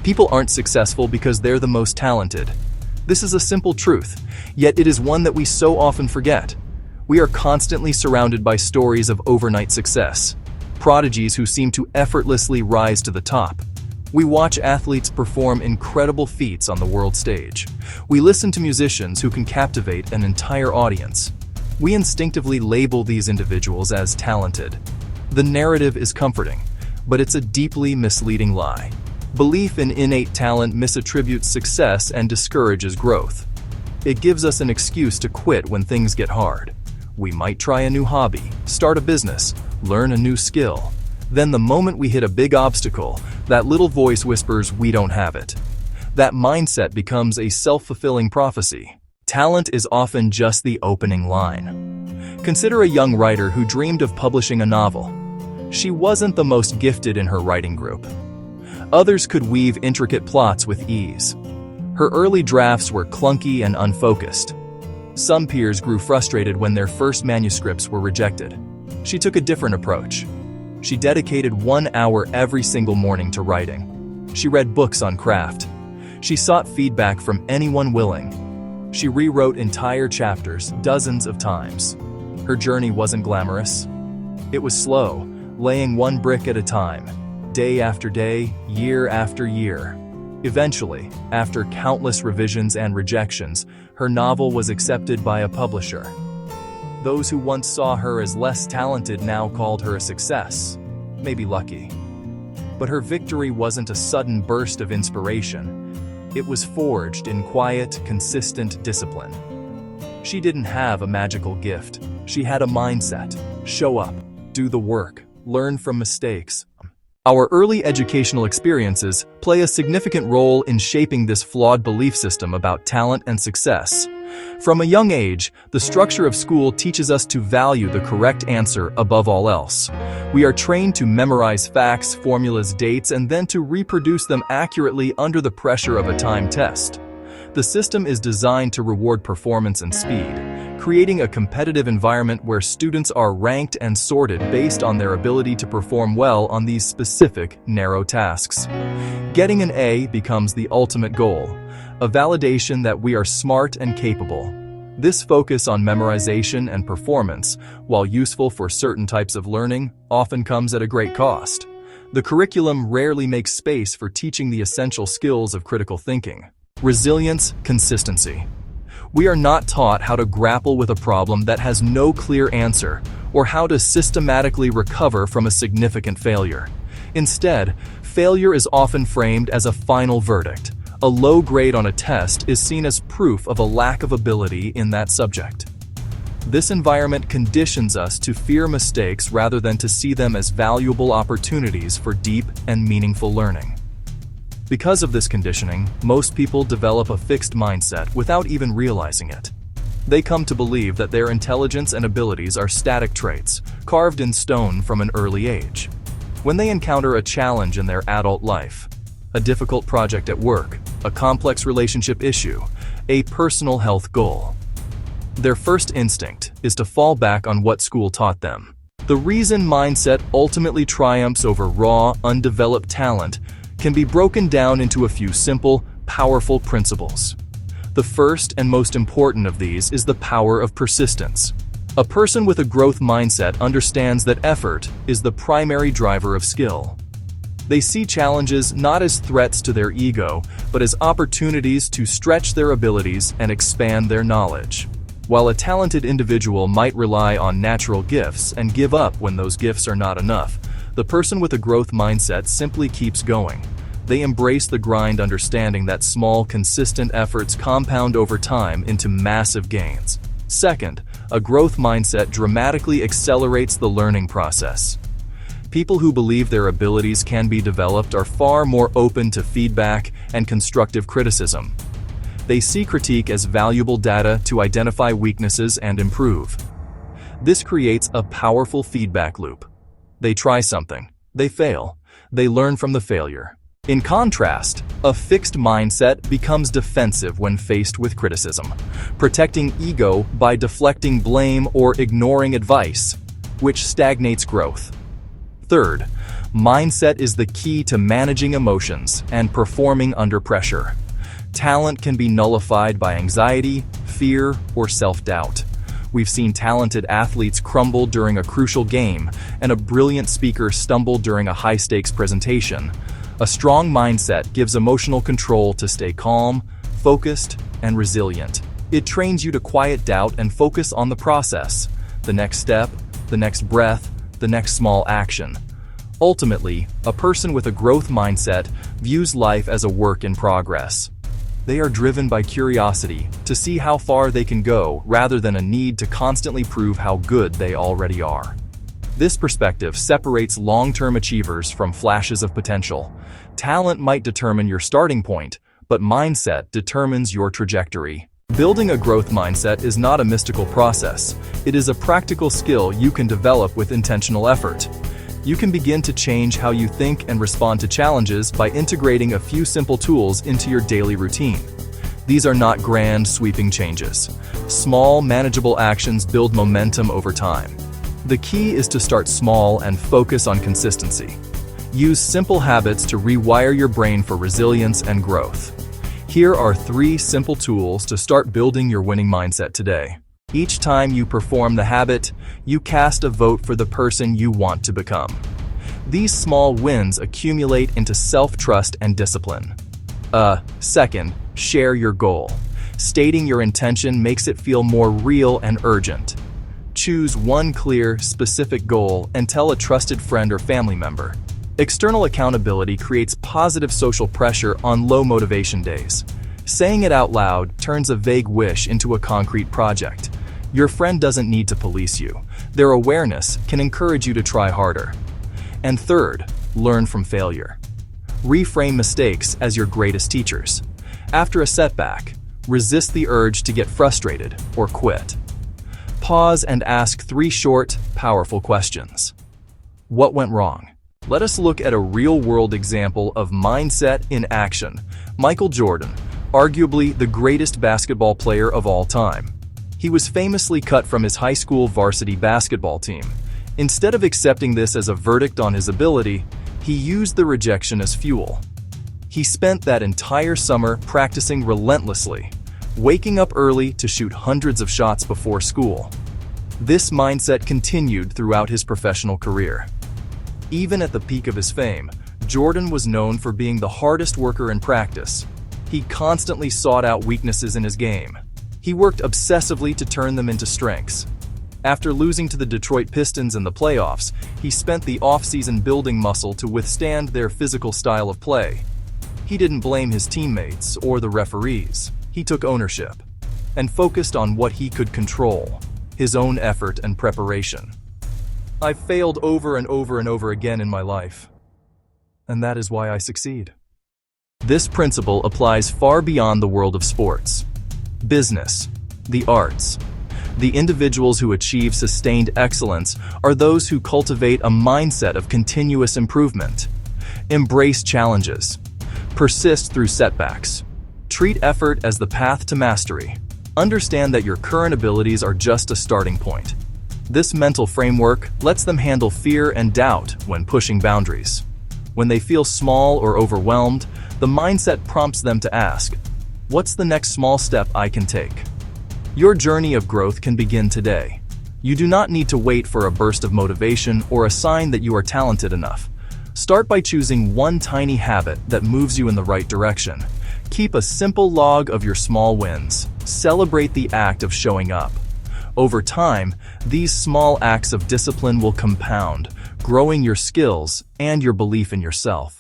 People aren't successful because they're the most talented. This is a simple truth, yet it is one that we so often forget. We are constantly surrounded by stories of overnight success, prodigies who seem to effortlessly rise to the top. We watch athletes perform incredible feats on the world stage. We listen to musicians who can captivate an entire audience. We instinctively label these individuals as talented. The narrative is comforting, but it's a deeply misleading lie. Belief in innate talent misattributes success and discourages growth. It gives us an excuse to quit when things get hard. We might try a new hobby, start a business, learn a new skill. Then the moment we hit a big obstacle, that little voice whispers we don't have it. That mindset becomes a self-fulfilling prophecy. Talent is often just the opening line. Consider a young writer who dreamed of publishing a novel. She wasn't the most gifted in her writing group. Others could weave intricate plots with ease. Her early drafts were clunky and unfocused. Some peers grew frustrated when their first manuscripts were rejected. She took a different approach. She dedicated 1 hour every single morning to writing. She read books on craft. She sought feedback from anyone willing. She rewrote entire chapters dozens of times. Her journey wasn't glamorous. It was slow, laying one brick at a time, day after day, year after year. Eventually, after countless revisions and rejections, her novel was accepted by a publisher. Those who once saw her as less talented now called her a success. Maybe lucky. But her victory wasn't a sudden burst of inspiration. It was forged in quiet, consistent discipline. She didn't have a magical gift. She had a mindset. Show up, do the work, learn from mistakes. Our early educational experiences play a significant role in shaping this flawed belief system about talent and success. From a young age, the structure of school teaches us to value the correct answer above all else. We are trained to memorize facts, formulas, dates, and then to reproduce them accurately under the pressure of a timed test. The system is designed to reward performance and speed, creating a competitive environment where students are ranked and sorted based on their ability to perform well on these specific, narrow tasks. Getting an A becomes the ultimate goal, a validation that we are smart and capable. This focus on memorization and performance, while useful for certain types of learning, often comes at a great cost. The curriculum rarely makes space for teaching the essential skills of critical thinking. Resilience, consistency. We are not taught how to grapple with a problem that has no clear answer, or how to systematically recover from a significant failure. Instead, failure is often framed as a final verdict. A low grade on a test is seen as proof of a lack of ability in that subject. This environment conditions us to fear mistakes rather than to see them as valuable opportunities for deep and meaningful learning. Because of this conditioning, most people develop a fixed mindset without even realizing it. They come to believe that their intelligence and abilities are static traits, carved in stone from an early age. When they encounter a challenge in their adult life, a difficult project at work, a complex relationship issue, a personal health goal, their first instinct is to fall back on what school taught them. The reason mindset ultimately triumphs over raw, undeveloped talent can be broken down into a few simple, powerful principles. The first and most important of these is the power of persistence. A person with a growth mindset understands that effort is the primary driver of skill. They see challenges not as threats to their ego, but as opportunities to stretch their abilities and expand their knowledge. While a talented individual might rely on natural gifts and give up when those gifts are not enough, the person with a growth mindset simply keeps going. They embrace the grind, understanding that small, consistent efforts compound over time into massive gains. Second, a growth mindset dramatically accelerates the learning process. People who believe their abilities can be developed are far more open to feedback and constructive criticism. They see critique as valuable data to identify weaknesses and improve. This creates a powerful feedback loop. They try something, they fail, they learn from the failure. In contrast, a fixed mindset becomes defensive when faced with criticism, protecting ego by deflecting blame or ignoring advice, which stagnates growth. Third, Mindset is the key to managing emotions and performing under pressure. Talent can be nullified by anxiety, fear, or self-doubt. We've seen talented athletes crumble during a crucial game and a brilliant speaker stumble during a high-stakes presentation. A strong mindset gives emotional control to stay calm, focused, and resilient. It trains you to quiet doubt and focus on the process, the next step, the next breath, the next small action. Ultimately, a person with a growth mindset views life as a work in progress. They are driven by curiosity to see how far they can go rather than a need to constantly prove how good they already are. This perspective separates long-term achievers from flashes of potential. Talent might determine your starting point, but mindset determines your trajectory. Building a growth mindset is not a mystical process. It is a practical skill you can develop with intentional effort. You can begin to change how you think and respond to challenges by integrating a few simple tools into your daily routine. These are not grand, sweeping changes. Small, manageable actions build momentum over time. The key is to start small and focus on consistency. Use simple habits to rewire your brain for resilience and growth. Here are 3 simple tools to start building your winning mindset today. Each time you perform the habit, you cast a vote for the person you want to become. These small wins accumulate into self-trust and discipline. Second, share your goal. Stating your intention makes it feel more real and urgent. Choose one clear, specific goal and tell a trusted friend or family member. External accountability creates positive social pressure on low motivation days. Saying it out loud turns a vague wish into a concrete project. Your friend doesn't need to police you. Their awareness can encourage you to try harder. And third, learn from failure. Reframe mistakes as your greatest teachers. After a setback, resist the urge to get frustrated or quit. Pause and ask 3 short, powerful questions. What went wrong? Let us look at a real-world example of mindset in action. Michael Jordan, arguably the greatest basketball player of all time. He was famously cut from his high school varsity basketball team. Instead of accepting this as a verdict on his ability, he used the rejection as fuel. He spent that entire summer practicing relentlessly, waking up early to shoot hundreds of shots before school. This mindset continued throughout his professional career. Even at the peak of his fame, Jordan was known for being the hardest worker in practice. He constantly sought out weaknesses in his game. He worked obsessively to turn them into strengths. After losing to the Detroit Pistons in the playoffs, he spent the offseason building muscle to withstand their physical style of play. He didn't blame his teammates or the referees. He took ownership and focused on what he could control, his own effort and preparation. I've failed over and over and over again in my life, and that is why I succeed. This principle applies far beyond the world of sports, business, the arts. The individuals who achieve sustained excellence are those who cultivate a mindset of continuous improvement. Embrace challenges. Persist through setbacks. Treat effort as the path to mastery. Understand that your current abilities are just a starting point. This mental framework lets them handle fear and doubt when pushing boundaries. When they feel small or overwhelmed, the mindset prompts them to ask, "What's the next small step I can take?" Your journey of growth can begin today. You do not need to wait for a burst of motivation or a sign that you are talented enough. Start by choosing one tiny habit that moves you in the right direction. Keep a simple log of your small wins. Celebrate the act of showing up. Over time, these small acts of discipline will compound, growing your skills and your belief in yourself.